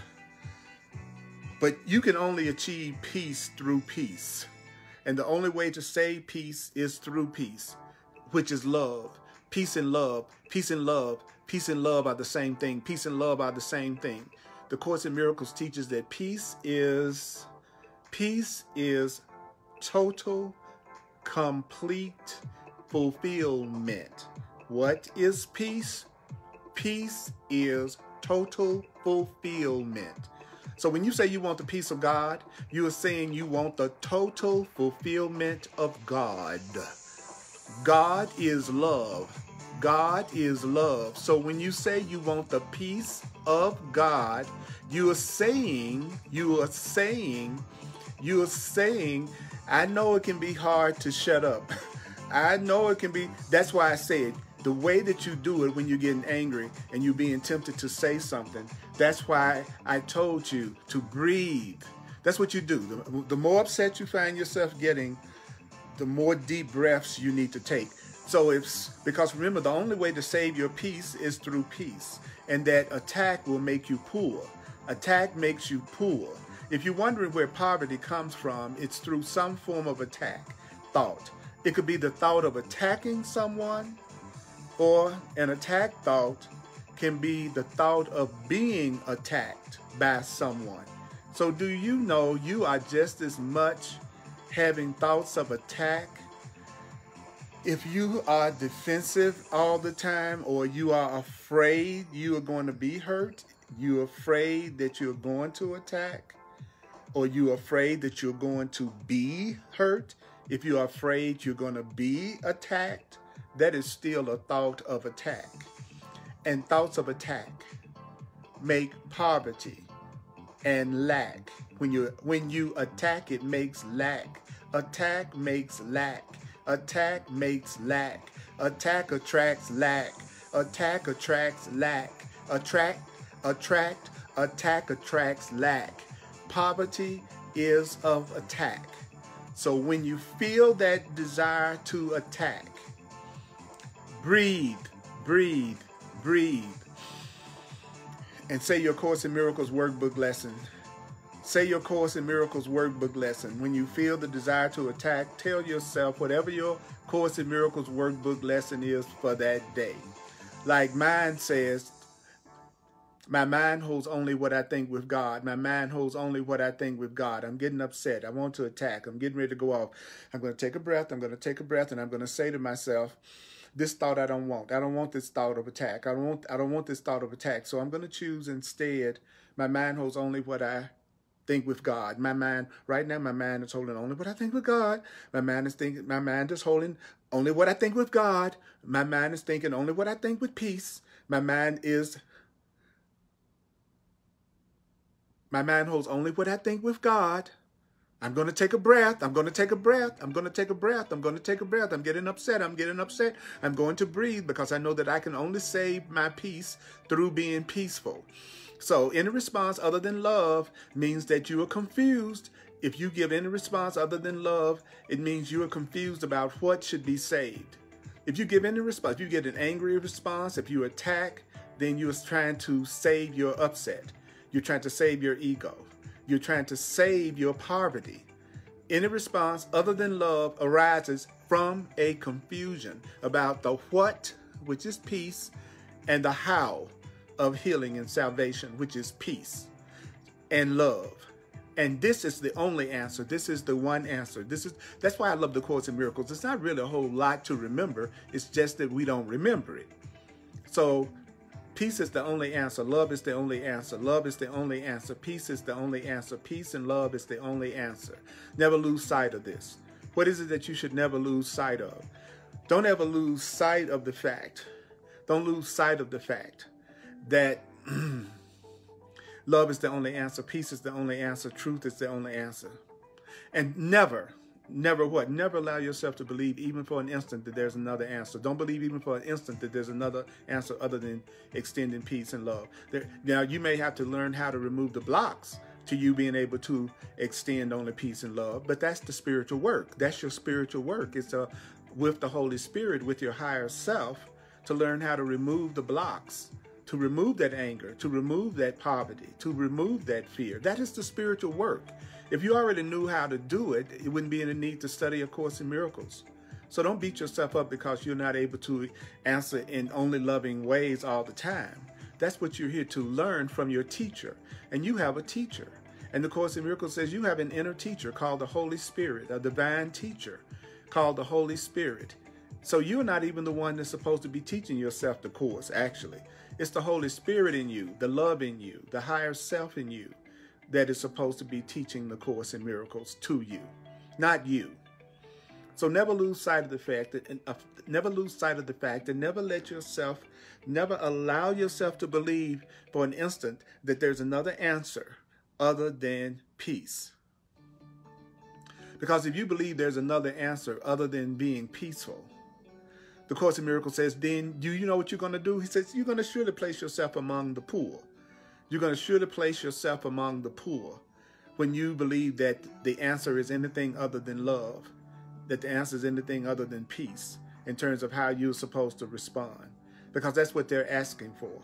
But you can only achieve peace through peace. And the only way to save peace is through peace, which is love. Peace and love, peace and love, peace and love are the same thing. Peace and love are the same thing. The Course in Miracles teaches that peace is total, complete fulfillment. What is peace? Peace is total fulfillment. So when you say you want the peace of God, you are saying you want the total fulfillment of God. God is love. God is love. So when you say you want the peace of God, you are saying, I know it can be hard to shut up. I know it can be, that's why I said, the way that you do it when you're getting angry and you're being tempted to say something, that's why I told you to breathe. That's what you do. The more upset you find yourself getting, the more deep breaths you need to take. So because remember, the only way to save your peace is through peace. And that attack will make you poor. Attack makes you poor. If you're wondering where poverty comes from, it's through some form of attack, thought. It could be the thought of attacking someone, or an attack thought can be the thought of being attacked by someone. So do you know you are just as much having thoughts of attack if you are defensive all the time, or you are afraid you are going to be hurt, you're afraid that you're going to attack, or you're afraid that you're going to be hurt, if you're afraid you're going to be attacked, that is still a thought of attack. And thoughts of attack make poverty and lack. When you attack, it makes lack. Attack makes lack. Attack makes lack. Attack attracts lack. Attack attracts lack. Attack attracts lack. Poverty is of attack. So when you feel that desire to attack, breathe, breathe, breathe. And say your Course in Miracles workbook lesson. Say your Course in Miracles workbook lesson. When you feel the desire to attack, tell yourself whatever your Course in Miracles workbook lesson is for that day. Like mine says, my mind holds only what I think with God. My mind holds only what I think with God. I'm getting upset. I want to attack. I'm getting ready to go off. I'm going to take a breath. I'm going to take a breath, and I'm going to say to myself, this thought I don't want. I don't want this thought of attack. I don't want this thought of attack. So I'm going to choose instead, my mind holds only what I think with God. My mind, right now, my mind is holding only what I think with God. My mind is holding only what I think with God. My mind is thinking only what I think with peace. My mind holds only what I think with God. I'm going to take a breath. I'm going to take a breath. I'm going to take a breath. I'm going to take a breath. I'm getting upset. I'm getting upset. I'm going to breathe because I know that I can only save my peace through being peaceful. So any response other than love means that you are confused. If you give any response other than love, it means you are confused about what should be saved. If you give any response, if you get an angry response, if you attack, then you're trying to save your upset. You're trying to save your ego. You're trying to save your poverty. Any response other than love arises from a confusion about the what, which is peace, and the how of healing and salvation, which is peace and love. And this is the only answer. This is the one answer. That's why I love the Course in Miracles. It's not really a whole lot to remember. It's just that we don't remember it. So peace is the only answer. Love is the only answer. Love is the only answer. Peace is the only answer. Peace and love is the only answer. Never lose sight of this. What is it that you should never lose sight of? Don't ever lose sight of the fact. Don't lose sight of the fact that Love is the only answer. Peace is the only answer. Truth is the only answer. And never what? Never allow yourself to believe even for an instant that there's another answer. Don't believe even for an instant that there's another answer other than extending peace and love. Now, you may have to learn how to remove the blocks to you being able to extend only peace and love, but that's the spiritual work. That's your spiritual work. It's with the Holy Spirit, with your higher self, to learn how to remove the blocks, to remove that anger, to remove that poverty, to remove that fear. That is the spiritual work. If you already knew how to do it, it wouldn't be any need to study A Course in Miracles. So don't beat yourself up because you're not able to answer in only loving ways all the time. That's what you're here to learn from your teacher. And you have a teacher. And the Course in Miracles says you have an inner teacher called the Holy Spirit, a divine teacher called the Holy Spirit. So you're not even the one that's supposed to be teaching yourself the Course, actually. It's the Holy Spirit in you, the love in you, the higher self in you, that is supposed to be teaching the Course in Miracles to you, not you. So never lose sight of the fact that, never allow yourself to believe for an instant that there's another answer other than peace. Because if you believe there's another answer other than being peaceful, the Course in Miracles says, then do you know what you're going to do? He says, you're going to surely place yourself among the poor. You're going to surely place yourself among the poor when you believe that the answer is anything other than love, that the answer is anything other than peace in terms of how you're supposed to respond, because that's what they're asking for.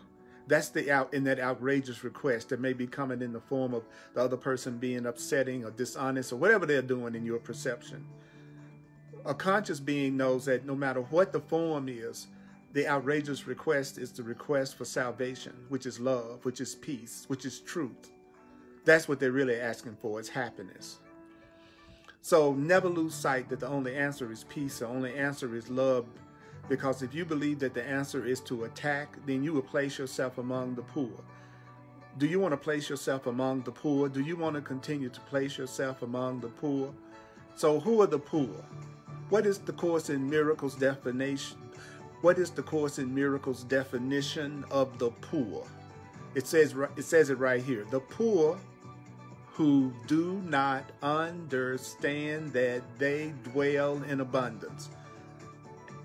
That's in that outrageous request that may be coming in the form of the other person being upsetting or dishonest or whatever they're doing in your perception. A conscious being knows that no matter what the form is, the outrageous request is the request for salvation, which is love, which is peace, which is truth. That's what they're really asking for, is happiness. So never lose sight that the only answer is peace, the only answer is love, because if you believe that the answer is to attack, then you will place yourself among the poor. Do you want to place yourself among the poor? Do you want to continue to place yourself among the poor? So who are the poor? What is the Course in Miracles definition? What is the Course in Miracles definition of the poor? It says it right here. The poor who do not understand that they dwell in abundance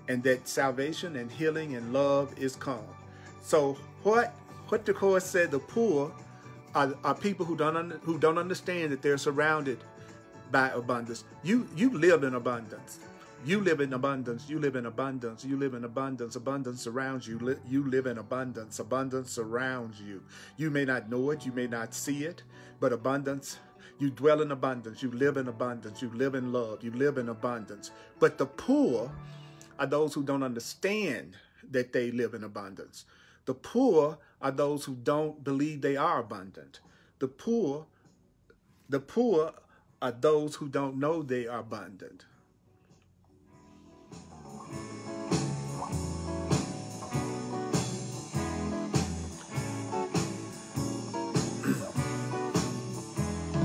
and that salvation and healing and love is come. So what the Course said, the poor are people who don't understand that they're surrounded by abundance. You live in abundance. You live in abundance. You live in abundance. You live in abundance. Abundance surrounds you. You live in abundance. Abundance surrounds you. You may not know it. You may not see it. But abundance, you dwell in abundance. You live in abundance. You live in love. You live in abundance. But the poor are those who don't understand that they live in abundance. The poor are those who don't believe they are abundant. The poor are those who don't know they are abundant.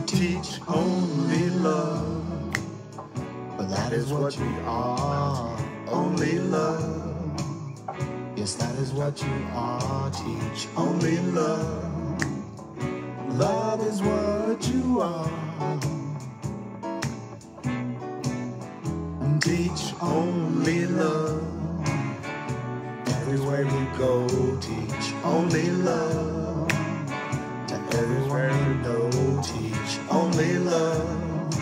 Teach only love, for that is what we are, only love. Yes, that is what you are, teach only love. Love is what you are. Teach only love. Everywhere we go, teach only love. To everywhere we go, teach only love.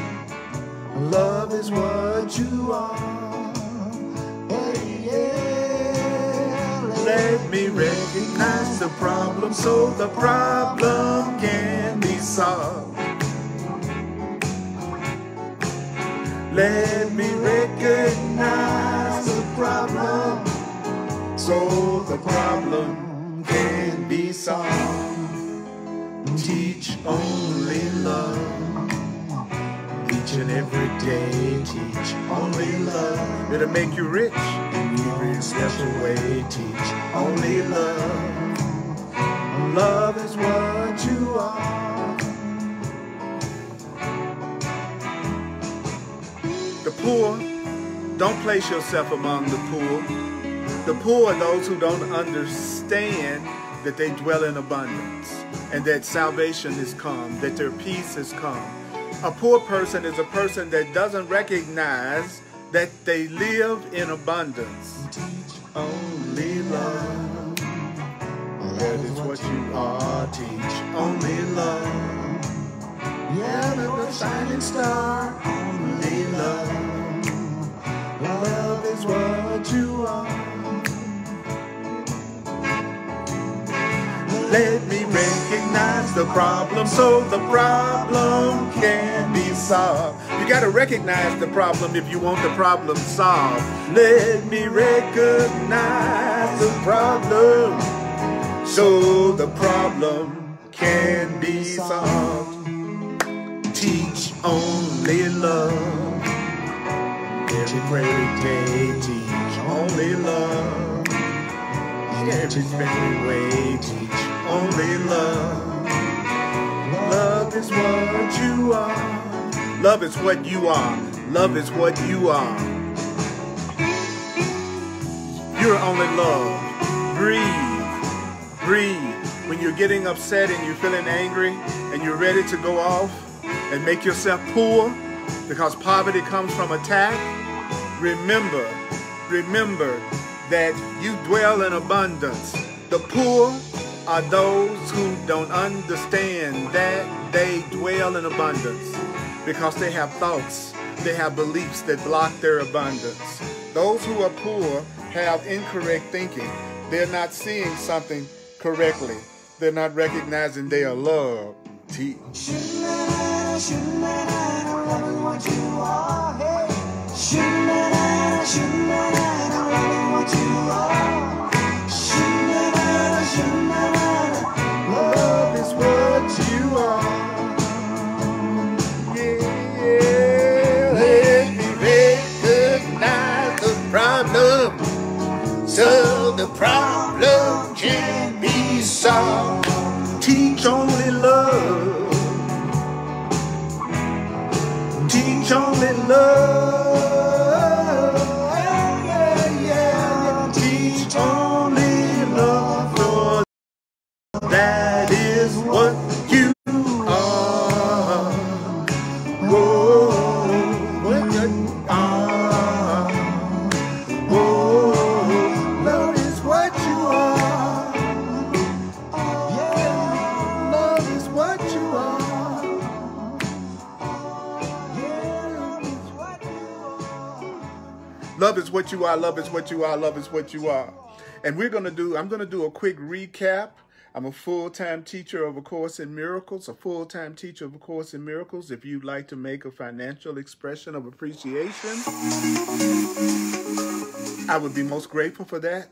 Love is what you are. Hey, yeah. Let me recognize the problem so the problem can be solved. Let me recognize the problem so the problem can be solved. Teach only love. Each and every day, teach only love. It'll make you rich in every special way. Teach only love. Love is what you are. The poor, don't place yourself among the poor. The poor are those who don't understand that they dwell in abundance, and that salvation is come, that their peace is come. A poor person is a person that doesn't recognize that they live in abundance. Teach only love. That is what you are. Teach only love. Yeah, the shining star. Only love. Love is what you are. Let me recognize the problem so the problem can be solved. You got to recognize the problem if you want the problem solved. Let me recognize the problem so the problem can be solved. Teach only love. Every day teach only love. Every way teach only love. Love is what you are. Love is what you are. Love is what you are. You're only love. Breathe. Breathe. When you're getting upset and you're feeling angry and you're ready to go off and make yourself poor because poverty comes from attack, remember that you dwell in abundance. The poor are those who don't understand that they dwell in abundance because they have thoughts, they have beliefs that block their abundance. Those who are poor have incorrect thinking. They're not seeing something correctly. They're not recognizing they are loved. Love is what you are. Yeah, let me recognize the problem so the problem can be solved. Teach only love. Teach only love. That is what you are. Whoa, what you are. Whoa, love is what you are. Yeah, love is what you are. Yeah, love is what you are. Love is what you are. Love is what you are. Love is what you are. And I'm going to do a quick recap. I'm a full-time teacher of A Course in Miracles, If you'd like to make a financial expression of appreciation, I would be most grateful for that.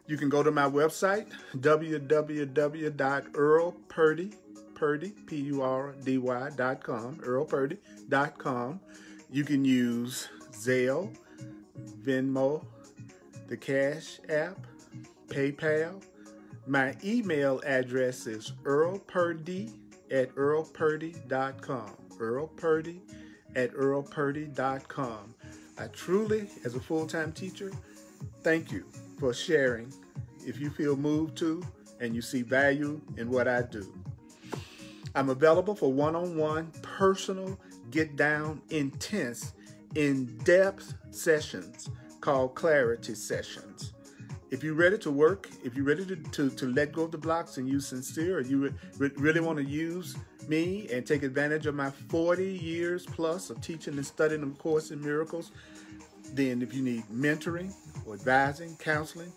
You can go to my website, www.earlpurdy.com, earlpurdy.com. You can use Zelle, Venmo, the Cash App, PayPal. My email address is earlpurdy@earlpurdy.com. earlpurdy@earlpurdy.com. I truly, as a full-time teacher, thank you for sharing if you feel moved to and you see value in what I do. I'm available for one-on-one, personal, get-down, intense, in-depth sessions called clarity sessions. If you're ready to work, if you're ready to let go of the blocks and you're sincere, or you really want to use me and take advantage of my 40 years plus of teaching and studying the Course in Miracles, then if you need mentoring or advising, counseling,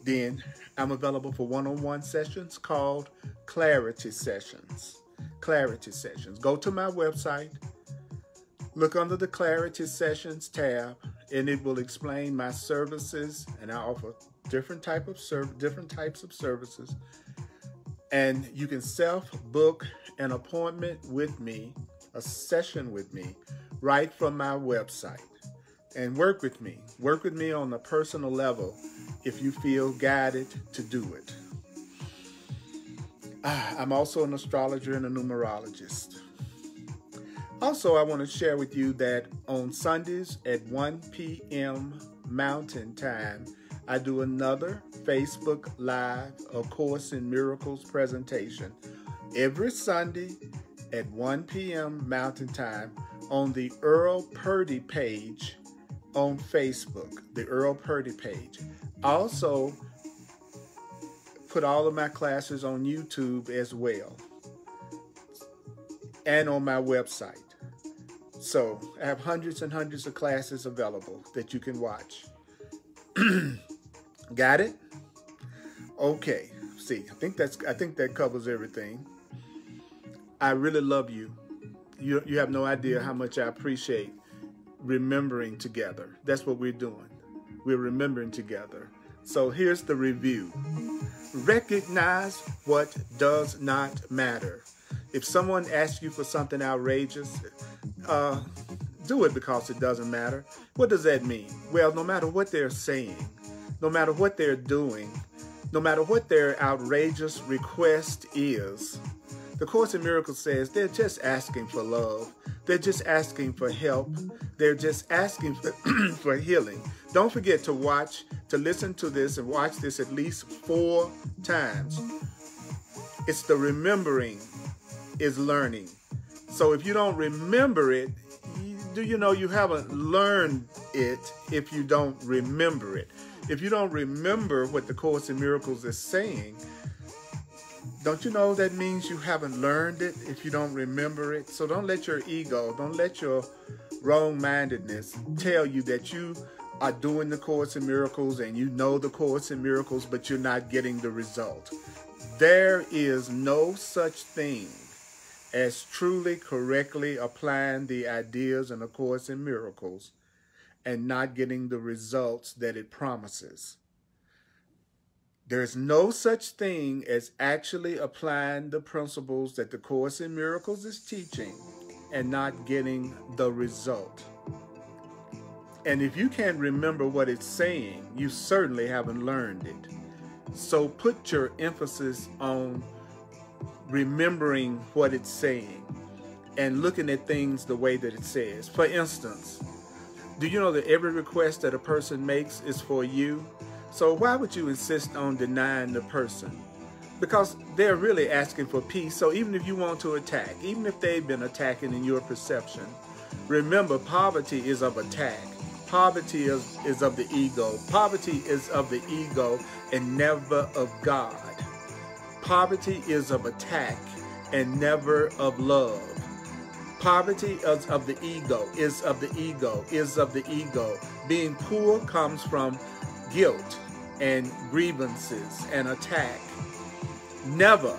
then I'm available for one-on-one sessions called clarity sessions. Clarity sessions. Go to my website, look under the Clarity Sessions tab, and it will explain my services, and I offer different types of services. And you can self-book an appointment with me, a session with me, right from my website. And work with me on a personal level if you feel guided to do it. I'm also an astrologer and a numerologist. Also, I want to share with you that on Sundays at 1 p.m. Mountain Time, I do another Facebook Live, A Course in Miracles presentation every Sunday at 1 p.m. Mountain Time on the Earl Purdy page on Facebook, the Earl Purdy page. Also, put all of my classes on YouTube as well, and on my website. So I have hundreds and hundreds of classes available that you can watch. Got it? Okay. See, I think that covers everything. I really love you. You have no idea how much I appreciate remembering together. That's what we're doing. We're remembering together. So here's the review. Recognize what does not matter. If someone asks you for something outrageous, do it because it doesn't matter. What does that mean? Well, no matter what they're saying, no matter what they're doing, no matter what their outrageous request is, the Course in Miracles says they're just asking for love. They're just asking for help. They're just asking for healing. Don't forget to listen to this and watch this at least 4 times. It's the remembering is learning. So if you don't remember it, do you know you haven't learned it if you don't remember it? If you don't remember what the Course in Miracles is saying, don't you know that means you haven't learned it if you don't remember it? So don't let your ego, don't let your wrong-mindedness tell you that you are doing the Course in Miracles and you know the Course in Miracles, but you're not getting the result. There is no such thing as truly correctly applying the ideas in the Course in Miracles and not getting the results that it promises. There's no such thing as actually applying the principles that the Course in Miracles is teaching and not getting the result. And if you can't remember what it's saying, you certainly haven't learned it. So put your emphasis on remembering what it's saying and looking at things the way that it says. For instance, do you know that every request that a person makes is for you? So why would you insist on denying the person? Because they're really asking for peace. So even if you want to attack, even if they've been attacking in your perception, remember, poverty is of attack. Poverty is of the ego. Poverty is of the ego and never of God. Poverty is of attack and never of love. Poverty is of the ego, is of the ego, is of the ego. Being poor comes from guilt and grievances and attack. Never.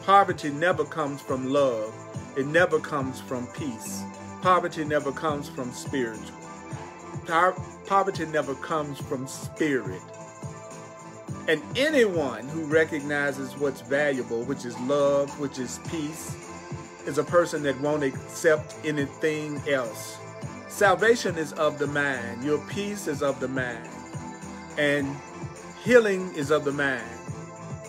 Poverty never comes from love. It never comes from peace. Poverty never comes from spiritual. Poverty never comes from spirit. And anyone who recognizes what's valuable, which is love, which is peace, is a person that won't accept anything else. Salvation is of the mind. Your peace is of the mind. And healing is of the mind.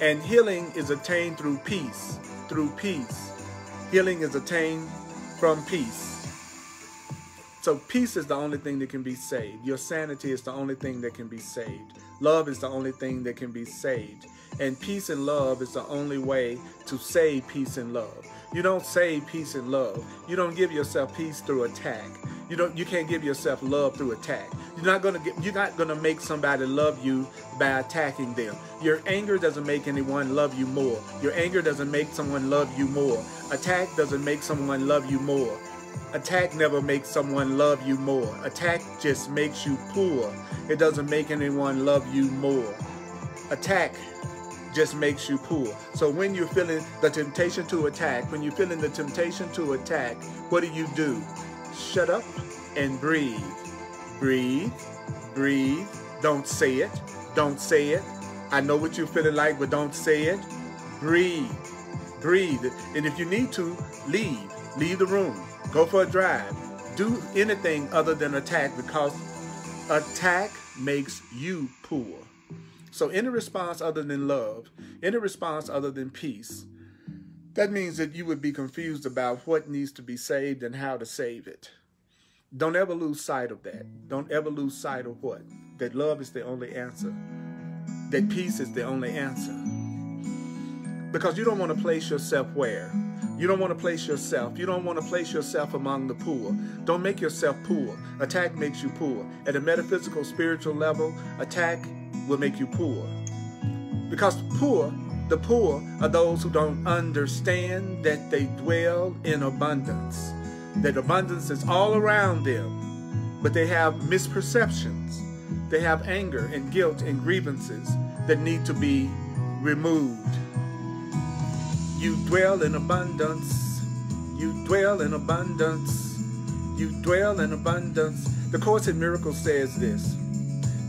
And healing is attained through peace. Through peace. Healing is attained from peace. So peace is the only thing that can be saved. Your sanity is the only thing that can be saved. Love is the only thing that can be saved. And peace and love is the only way to save peace and love. You don't save peace and love. You don't give yourself peace through attack. You can't give yourself love through attack. You're not gonna make somebody love you by attacking them. Your anger doesn't make anyone love you more. Your anger doesn't make someone love you more. Attack doesn't make someone love you more. Attack never makes someone love you more. Attack just makes you poor. It doesn't make anyone love you more. Attack just makes you poor. So when you're feeling the temptation to attack, when you're feeling the temptation to attack, what do? Shut up and breathe. Breathe. Breathe. Don't say it. Don't say it. I know what you're feeling like, but don't say it. Breathe. Breathe. And if you need to, leave. Leave the room. Go for a drive. Do anything other than attack, because attack makes you poor. So any response other than love, any response other than peace, that means that you would be confused about what needs to be saved and how to save it. Don't ever lose sight of that. Don't ever lose sight of what? That love is the only answer. that peace is the only answer. Because you don't want to place yourself where? You don't want to place yourself. You don't want to place yourself among the poor. Don't make yourself poor. Attack makes you poor. At a metaphysical, spiritual level, attack will make you poor. Because the poor are those who don't understand that they dwell in abundance. That abundance is all around them, but they have misperceptions. They have anger and guilt and grievances that need to be removed. You dwell in abundance. You dwell in abundance. You dwell in abundance. The Course in Miracles says this: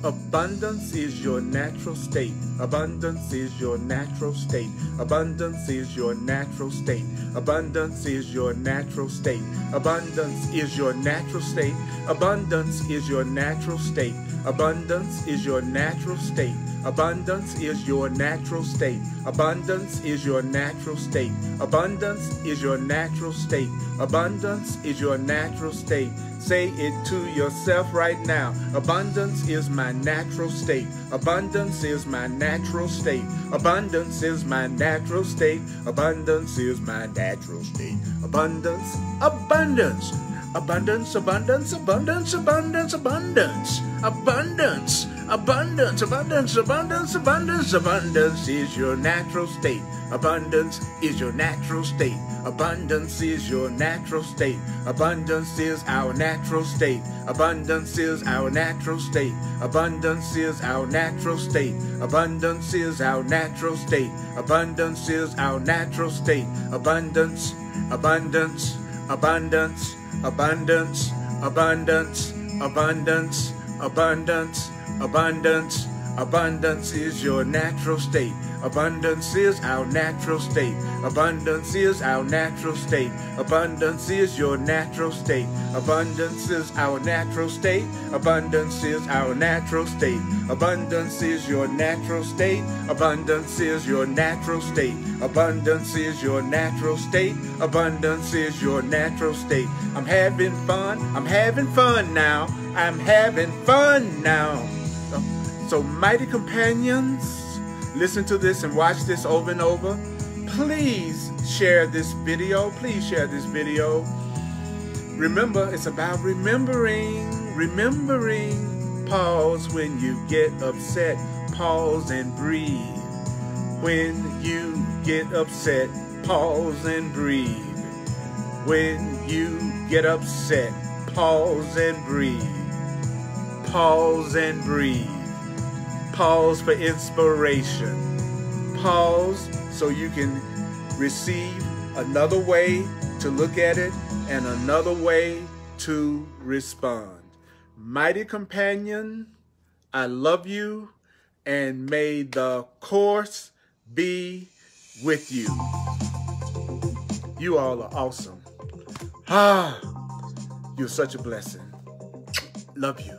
abundance is your natural state. Abundance is your natural state. Abundance is your natural state. Abundance is your natural state. Abundance is your natural state. Abundance is your natural state. Abundance is your natural state. Abundance is your natural state. Abundance is your natural state. Abundance is your natural state. Abundance is your natural state. Say it to yourself right now. Abundance is my natural state. Abundance is my natural state. Abundance is my natural state. Abundance is my natural state. Abundance, abundance. Abundance, abundance, abundance, abundance, abundance, abundance, abundance, abundance, abundance, abundance, abundance is your natural state. Abundance is your natural state. Abundance is your natural state. Abundance is our natural state. Abundance is our natural state. Abundance is our natural state. Abundance is our natural state. Abundance is our natural state. Abundance, abundance, abundance, abundance, abundance, abundance, abundance, abundance, abundance is your natural state. Abundance is our natural state. Abundance is our natural state. Abundance is your natural state. Abundance is our natural state. Abundance is our natural state. Abundance is your natural state. Abundance is your natural state. Abundance is your natural state. Abundance is your natural state. I'm having fun. I'm having fun now. I'm having fun now. So mighty companions, listen to this and watch this over and over. Please share this video. Please share this video. Remember, it's about remembering. Remembering. Pause when you get upset. Pause and breathe. When you get upset, pause and breathe. When you get upset, pause and breathe. Pause and breathe. Pause for inspiration. Pause so you can receive another way to look at it and another way to respond. Mighty companion, I love you, and may the Course be with you. You all are awesome. You're such a blessing. Love you.